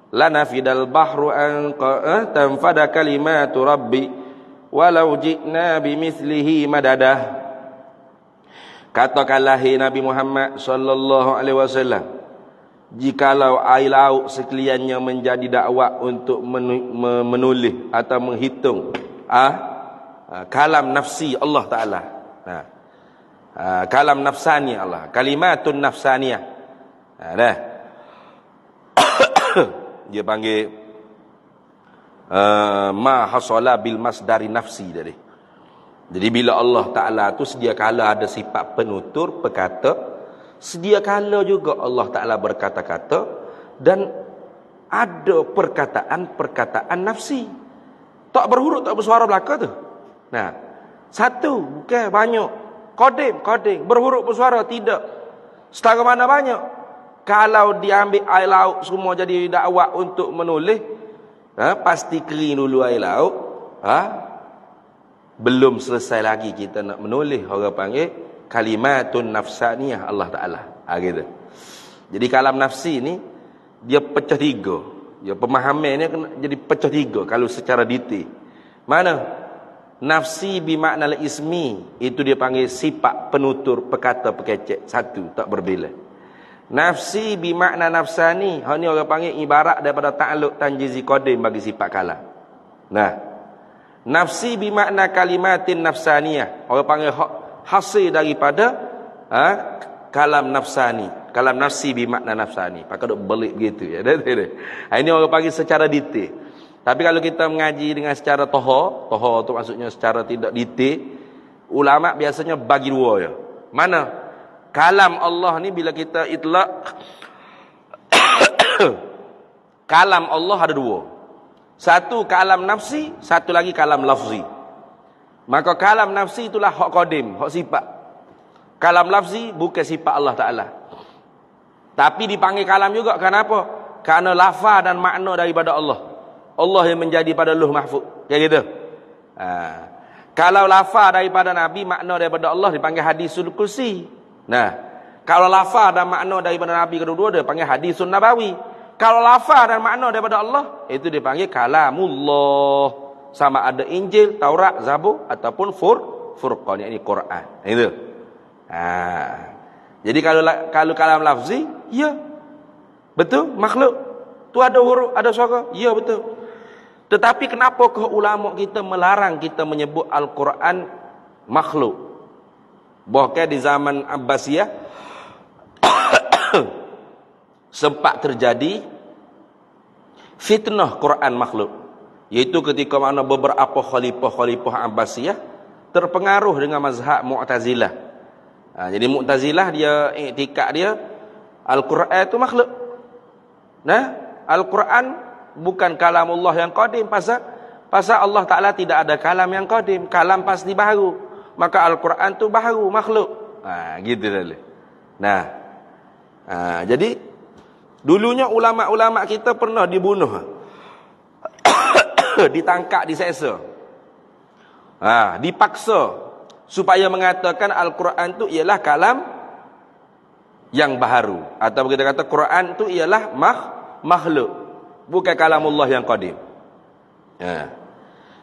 lanafidal bahru an tanfada kalimatu rabbi walau ji'na bimithlihi madadah. Katakanlah hai Nabi Muhammad sallallahu alaihi wasallam, jikalau air laut sekaliannya menjadi dakwah untuk menulis atau menghitung kalam nafsi Allah Taala. Kalam nafsani Allah, kalimatun nafsaniyah. Dah. Dia panggil ma hasala bil masdari nafsi tadi. Jadi bila Allah Ta'ala tu sedia kala ada sifat penutur, perkata, sedia kala juga Allah Ta'ala berkata-kata, dan ada perkataan-perkataan nafsi. Tak berhuruf, tak bersuara belaka tu. Satu, bukan banyak. Qadim, berhuruf bersuara, tidak. Setara mana banyak. Kalau diambil air laut semua jadi dakwah untuk menulis, pasti kering dulu air laut. Belum selesai lagi kita nak menulis, orang panggil kalimatun nafsaniyah Allah Ta'ala. Gitu. Jadi kalam nafsi ni dia pecah tiga. Ya, pemahamannya kena jadi pecah tiga kalau secara detail. Mana? Nafsi bimakna ismi, itu dia panggil sifat penutur, perkata, perkecek. Satu, tak berbeza. Nafsi bimakna nafsani, hak ni orang panggil ibarat daripada ta'alluq tanjizi qadim bagi sifat kalam. Nafsi bimakna kalimatin nafsaniyah, orang panggil hasil daripada kalam nafsani. Kalam nafsi bimakna nafsani. Pakai duk belik begitu ya. Ini orang panggil secara detail. Tapi kalau kita mengaji dengan secara toho tu maksudnya secara tidak detail, ulama biasanya bagi dua ya. Mana? Kalam Allah ni bila kita itlaq kalam Allah ada dua. Satu kalam nafsi, satu lagi kalam lafzi. Maka kalam nafsi itulah hak qadim, hak sifat. Kalam lafzi bukan sifat Allah Ta'ala. Tapi dipanggil kalam juga, kenapa? Kerana lafaz dan makna daripada Allah. Allah yang menjadi pada luh mahfuz. Kayak gitu. Kalau lafaz daripada Nabi, makna daripada Allah dipanggil hadisul kursi. Kalau lafaz dan makna daripada Nabi kedua-dua dia panggil hadisun nabawi. Kalau lafaz dan makna daripada Allah, itu dipanggil kalamullah. Sama ada Injil, Taurat, Zabur ataupun Furqan, yakni Quran. Itu. Jadi kalau kalam lafzi, ya. Betul, makhluk. Tu ada huruf, ada suara. Ya, betul. Tetapi kenapa ke ulama kita melarang kita menyebut Al-Quran makhluk? Bahkan di zaman Abbasiyah sempat terjadi fitnah Quran makhluk, iaitu ketika mana beberapa khalifah Abbasiyah terpengaruh dengan mazhab Mu'tazilah. Jadi Mu'tazilah dia iktikad dia Al-Quran itu makhluk. Al-Quran bukan kalamullah yang qadim, pasal Allah Ta'ala tidak ada kalam yang qadim, kalam pasti baru. Maka Al-Quran tu baru, makhluk. Gitu dah. Jadi dulunya ulama-ulama kita pernah dibunuh, ditangkap, diseksa. Dipaksa supaya mengatakan Al-Quran tu ialah kalam yang baharu, atau kita kata Quran tu ialah makhluk, bukan kalamullah yang qadim.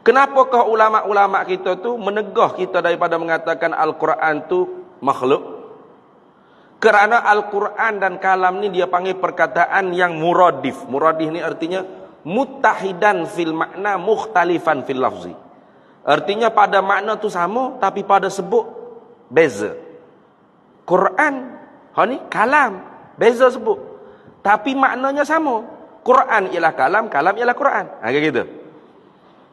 Kenapakah ulama-ulama kita tu menegah kita daripada mengatakan Al-Quran tu makhluk? Kerana Al-Quran dan kalam ni dia panggil perkataan yang muradif. Muradif ni artinya muttahidan fil makna, mukhtalifan fil lafzi. Artinya pada makna tu sama, tapi pada sebut beza. Quran, ni kalam, beza sebut, tapi maknanya sama. Quran ialah kalam, kalam ialah Quran. Kayak gitu.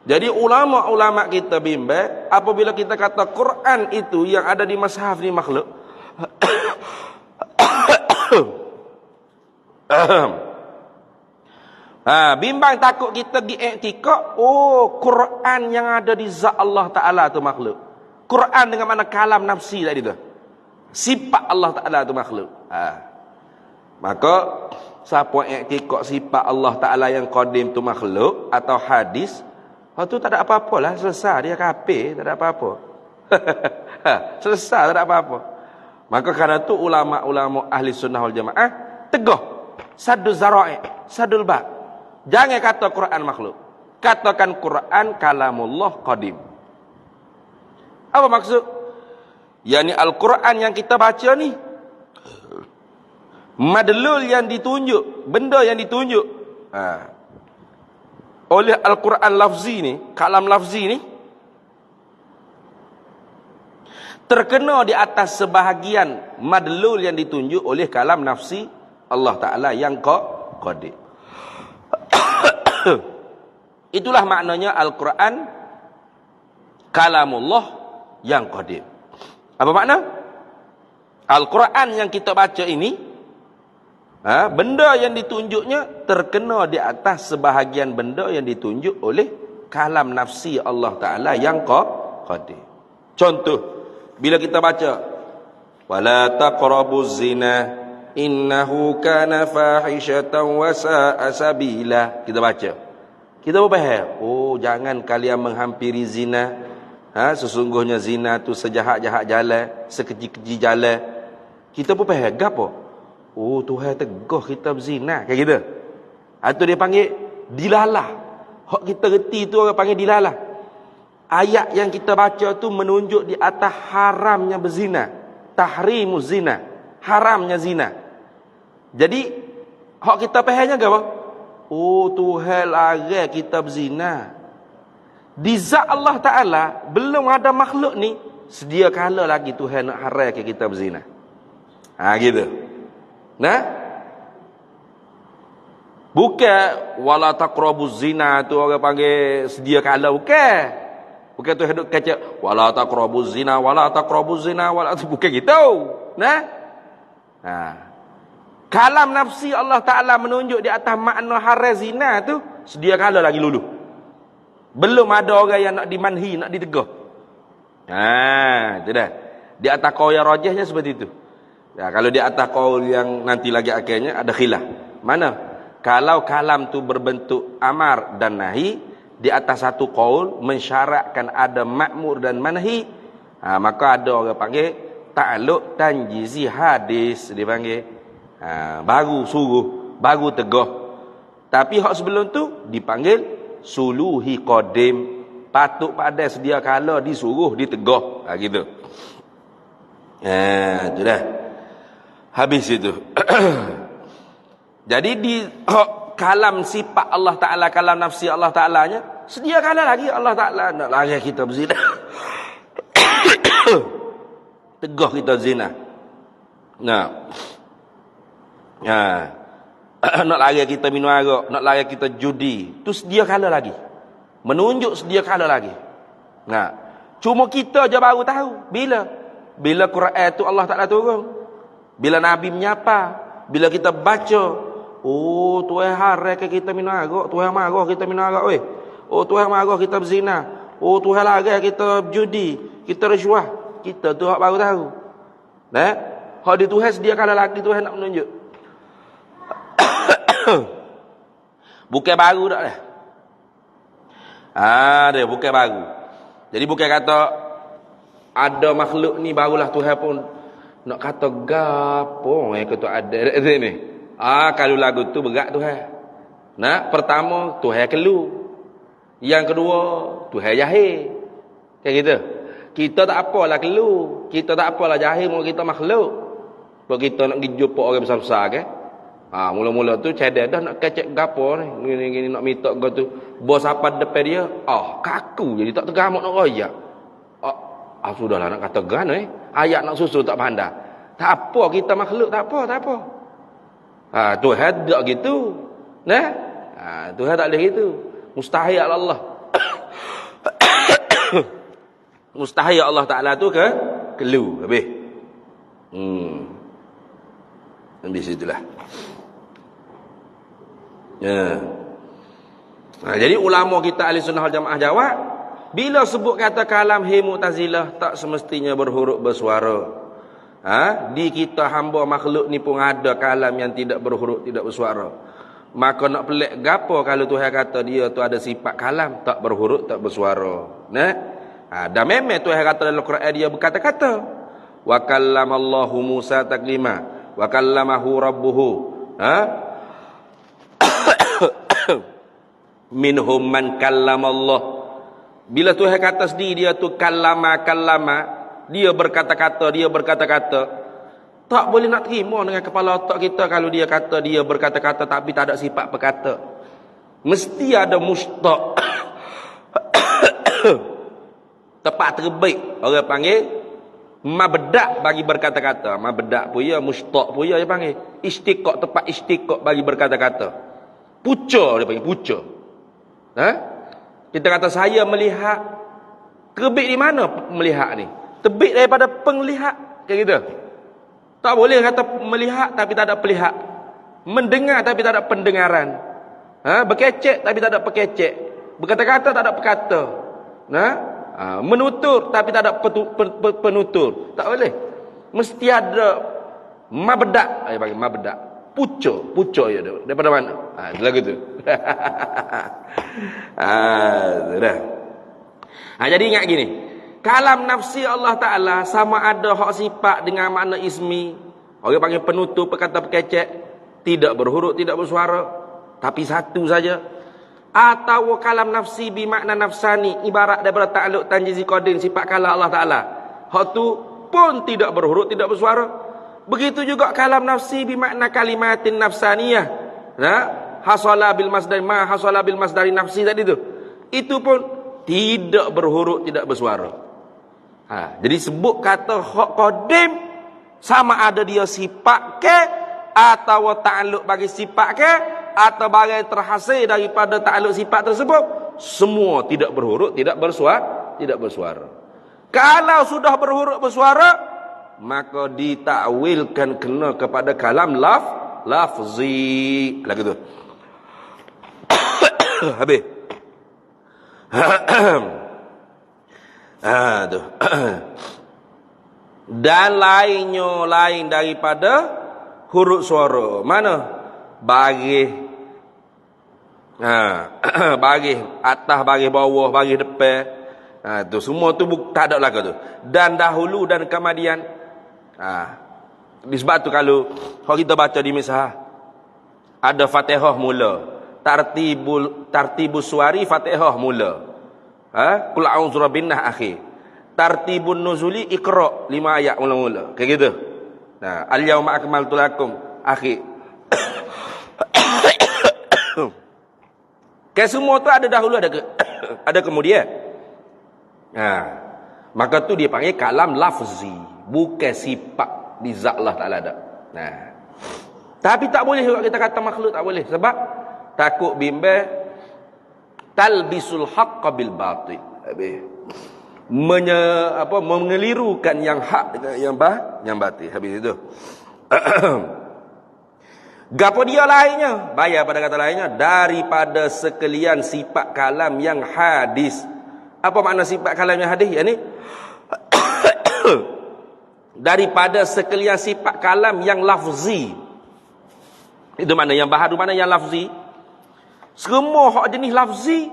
Jadi ulama-ulama kita bimbang, apabila kita kata Quran itu yang ada di mushaf ni makhluk, bimbang takut kita diiktikad, Quran yang ada di zat Allah Ta'ala tu makhluk. Quran dengan mana kalam nafsi tadi tu, sifat Allah Ta'ala tu makhluk. Maka siapa iktikad sifat Allah Ta'ala yang qadim tu makhluk atau hadis, tu tak ada apa-apa lah, selesai, dia kafir, tak ada apa-apa. Selesai, tak ada apa-apa. Maka kerana tu ulama-ulama ahli sunnah wal jamaah tegah saddul zara'i, saddul ba'. Jangan kata Quran makhluk, katakan Quran kalamullah qadim. Apa maksud? Yani Al-Quran yang kita baca ni, madlul yang ditunjuk, benda yang ditunjuk oleh Al-Quran lafzi ni, kalam lafzi ni, terkena di atas sebahagian madlul yang ditunjuk oleh kalam nafsi Allah Ta'ala yang qadim. Itulah maknanya Al-Quran kalamullah yang qadim. Apa makna? Al-Quran yang kita baca ini, benda yang ditunjuknya terkena di atas sebahagian benda yang ditunjuk oleh kalam nafsi Allah Ta'ala yang qadim. Contoh, bila kita baca wala taqrabuz zina innahu kana fahishatan wa sa'a sabila, kita baca, kita faham, jangan kalian menghampiri zina. Sesungguhnya zina tu sejahat-jahat jalan, sekeji-keji jalan. Kita pun faham gapo? Tuhan tegah kita berzina, kayak gitu. Atau dia panggil dilalah. Hak kita reti tu orang panggil dilalah. Ayat yang kita baca tu menunjuk di atas haramnya berzina, tahrimuz zina, haramnya zina. Jadi hak kita fahamnya apa? Tuhan larang kita berzina. Di zat Allah Ta'ala belum ada makhluk ni, sedia kala lagi Tuhan nak haramkan kita berzina. Gitu. Bukan wala taqrabuz zina tu orang panggil sedia kala, bukan tu hidup kata wala taqrabuz zina, wala taqrabuz zina, wala, bukan gitu. Kalam nafsi Allah Ta'ala menunjuk di atas makna haram zina tu sedia kala lagi lulu. Belum ada orang yang nak dimanhi, nak ditegur. Itu dah. Di atas qaul yang rajihnya seperti itu. Kalau di atas qaul yang nanti lagi akhirnya ada khilaf. Mana? Kalau kalam tu berbentuk amar dan nahi, di atas satu qaul mensyaratkan ada ma'mur dan manhi, maka ada orang panggil ta'alluq tanjizi hadis, dia panggil. Baru suruh, baru tegur. Tapi hak sebelum tu dipanggil suluhi qadim, patut pada sedia kala disuruh, ditegur, gitu. Itu dah. Habis itu. Jadi di kalam sifat Allah Ta'ala, kalam nafsi Allah Ta'alanya, sedia kala lagi Allah Ta'ala nak larang kita berzina. Tegur kita zina. Nak larang kita minum arak, nak larang kita judi, tu sedia kala lagi, menunjuk sedia kala lagi. Cuma kita je baru tahu bila Quran tu Allah Ta'ala turun, bila Nabi menyapa, bila kita baca, Tuhan haram kita minum arak, Tuhan marah kita minum arak, Tuhan marah kita berzina, Tuhan larang kita judi, kita rasuah, kita tu hak baru tahu. Hak di Tuhan sedia kala lagi Tuhan nak menunjuk. Bukan baru dah. Dia bukan baru. Jadi bukan kata ada makhluk ni barulah Tuhan pun nak kata gapo yang kata ada ni. Kalau lagu tu berat Tuhan. Nah, pertama Tuhan kelu. Yang kedua Tuhan jahil. Kayak gitu. Kita tak apalah kelu, kita tak apalah jahil, mau kita makhluk. Kalau kita nak pergi jumpa orang besar-besar ke? Mula-mula tu cedek dah nak kecek gapo ni. Gini nak minta kau tu bos apa depan dia. Kaku jadi tak tergamak nak royak. Sudahlah nak kata gan ayat nak susu tak pandai. Tak apa kita makhluk, tak apa. Tuhan tak gitu. Nah. Tuhan tak boleh gitu. Mustahil Allah. Mustahil Allah Taala tu kelu habis. Habis itulah. Jadi ulama kita ahli sunnah wal jamaah jawab, bila sebut kata kalam Mu'tazilah tak semestinya berhuruf bersuara. Di kita hamba makhluk ni pun ada kalam yang tidak berhuruf tidak bersuara. Maka nak pelik gapo kalau Tuhan kata dia tu ada sifat kalam tak berhuruf tak bersuara. Dan memang Tuhan kata dalam Quran dia berkata-kata. Wa kallamallahu Musa taklima wa kallamahu rabbuhu. Minhum man kallamallah. Bila Tuhan kata sendiri dia tu kallama, dia berkata-kata. Tak boleh nak terima dengan kepala otak kita kalau dia kata dia berkata-kata tapi tak ada sifat berkata. Mesti ada mustaq. Tepat terbaik orang panggil mabda' bagi berkata-kata. Mabda' pun ya, mustaq pun ya dia panggil. Istiqaq, tepat istiqaq bagi berkata-kata. Puca dia panggil puca. Kita kata saya melihat, terbit di mana melihat ni? Terbit daripada penglihat, kayak gitu. Tak boleh kata melihat tapi tak ada pelihat. Mendengar tapi tak ada pendengaran. Berkecek tapi tak ada pekecek. Berkata-kata tak ada perkata. Menutur tapi tak ada penutur. Tak boleh. Mesti ada mabda'. Dia panggil mabda'. Puca ya dia. Daripada mana? Lagu tu. Jadi ingat gini. Kalam nafsi Allah Ta'ala sama ada hak sifat dengan makna ismi. Orang panggil penutur, perkata perkecek. Tidak berhuruf, tidak bersuara. Tapi satu saja. Atau kalam nafsi bimakna nafsani. Ibarat daripada ta'aluk tanjizi qadin. Sifat kalam Allah Ta'ala. Hak tu pun tidak berhuruf, tidak bersuara. Begitu juga kalam nafsi bimakna kalimatin nafsaniyah. Hasala bil masdari ma hasala bil masdari nafsi tadi tu. Itu pun tidak berhuruf, tidak bersuara. Jadi sebut kata hak qadim sama ada dia sifat ke atau ta'alluq bagi sifat ke atau bagai terhasil daripada ta'alluq sifat tersebut, semua tidak berhuruf, tidak bersuara. Kalau sudah berhuruf bersuara, maka ditakwilkan kena kepada kalam lafzi. Lagi tu. Habis. Tu. Dan lain daripada huruf suara. Mana? Baris. Baris atas, baris bawah, baris depan. Tu semua tu tak ada lagi tu. Dan dahulu dan kemudian. Sebab tu kalau kita baca di misah ada Fatihah mula. Tartibus suari Fatihah mula. Qul a'udzu birabbin nas akhir. Tartibun nuzuli Iqra 5 ayat mula-mula. Kayak gitu. Al-yauma akmaltu lakum akhir. Kayak semua tu ada dahulu ada kemudian. Maka tu dia panggil kalam lafzi, bukan sifat di zat Allah Taala ada. Tapi tak boleh kalau kita kata makhluk, tak boleh sebab takut bimbang talbisul haqq bil batil. Mengelirukan yang hak dengan yang batil. Habis itu. Gapo dia lainnya? Bayar pada kata lainnya daripada sekalian sifat kalam yang hadis. Apa makna sifat kalam yang hadis? Yani daripada sekalian sifat kalam yang lafzi. Itu mana yang baharu, mana yang lafzi? Semua hak jenis lafzi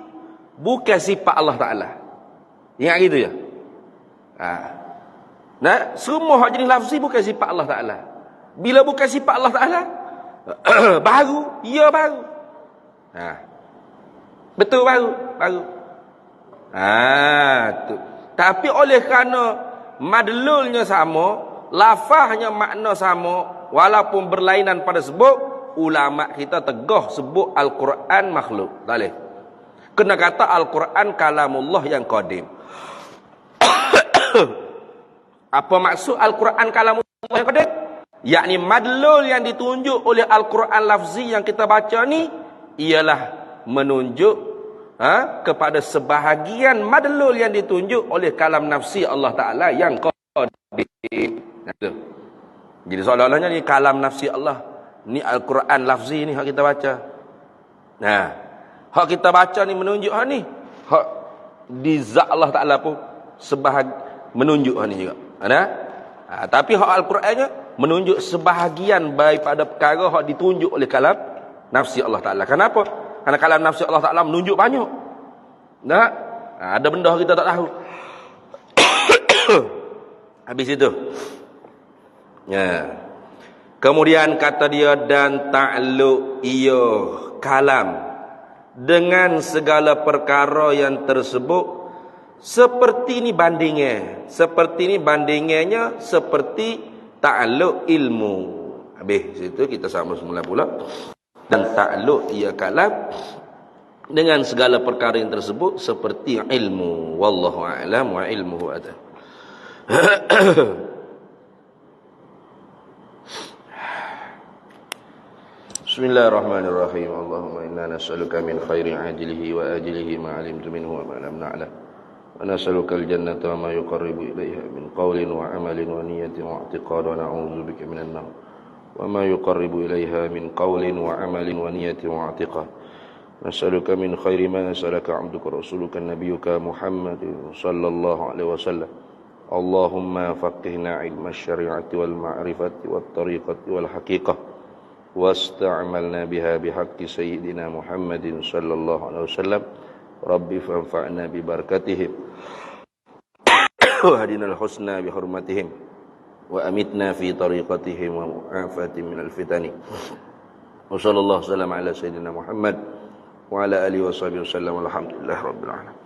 bukan sifat Allah Taala. Ingat gitu ya? Nah, semua hak jenis lafzi bukan sifat Allah Ta'ala. Bila bukan sifat Allah Ta'ala, baru, ya baru. Betul baru. Tu. Tapi oleh kerana madlulnya sama, lafaznya makna sama, walaupun berlainan pada sebut, ulama kita tegah sebut Al-Quran makhluk. Tak boleh. Kena kata Al-Quran kalamullah yang qadim. Apa maksud Al-Quran kalamullah yang qadim? Yakni madlul yang ditunjuk oleh Al-Quran lafzi yang kita baca ni ialah menunjuk kepada sebahagian madlul yang ditunjuk oleh kalam nafsi Allah Ta'ala yang qadim. Jadi seolah-olahnya ni kalam nafsi Allah, ni Al-Quran lafzi ni hak kita baca. Nah, hak kita baca ni menunjuk hak ni, hak di zat Allah Ta'ala pun menunjuk hak ni juga. Tapi hak Al-Qurannya menunjuk sebahagian daripada perkara hak ditunjuk oleh kalam nafsi Allah Ta'ala. Kenapa? Karena kalam nafsi Allah Ta'ala menunjuk banyak. Nah, ada benda kita tak tahu. Habis itu. Ya. Kemudian kata dia, dan ta'alluq ia kalam dengan segala perkara yang tersebut seperti ni bandingnya. Seperti ni bandingannya seperti ta'alluq ilmu. Habis situ kita sama semula pula. Dan ta'alluq ia kalam dengan segala perkara yang tersebut seperti ilmu. Wallahu a'lam wa ilmuhu ata. Bismillahirrahmanirrahim. Allahumma inna nas'aluka min khairi ajilihi wa ajilihi ma 'alimtu minhu wa ma lam na'lam. Wa nas'aluka al-jannata wa ma yuqarribu ilayha min qawlin wa 'amalin wa niyyatin wa i'tiqad wa na'udzubika minan nar. Wa ma yuqarribu ilayha min qawlin wa 'amalin wa niyyatin wa i'tiqad. Nas'aluka min khairi ma nas'alaka 'abduka rasuluka nabiyyuka Muhammadin sallallahu alaihi wasallam. Allahumma faqihna 'ilma asy-syari'ati wal ma'rifati wat tariqati wal haqiqah. واستعملنا بها بحق سيدنا محمد صلى الله عليه وسلم رب فانفعنا ببركتهم وهدنا الحسنى بحرمتهم وأمتنا في طريقتهم ومعافاة من الفتن وصلى الله وسلم على سيدنا محمد وعلى آله وصحبه وسلم والحمد لله رب العالمين.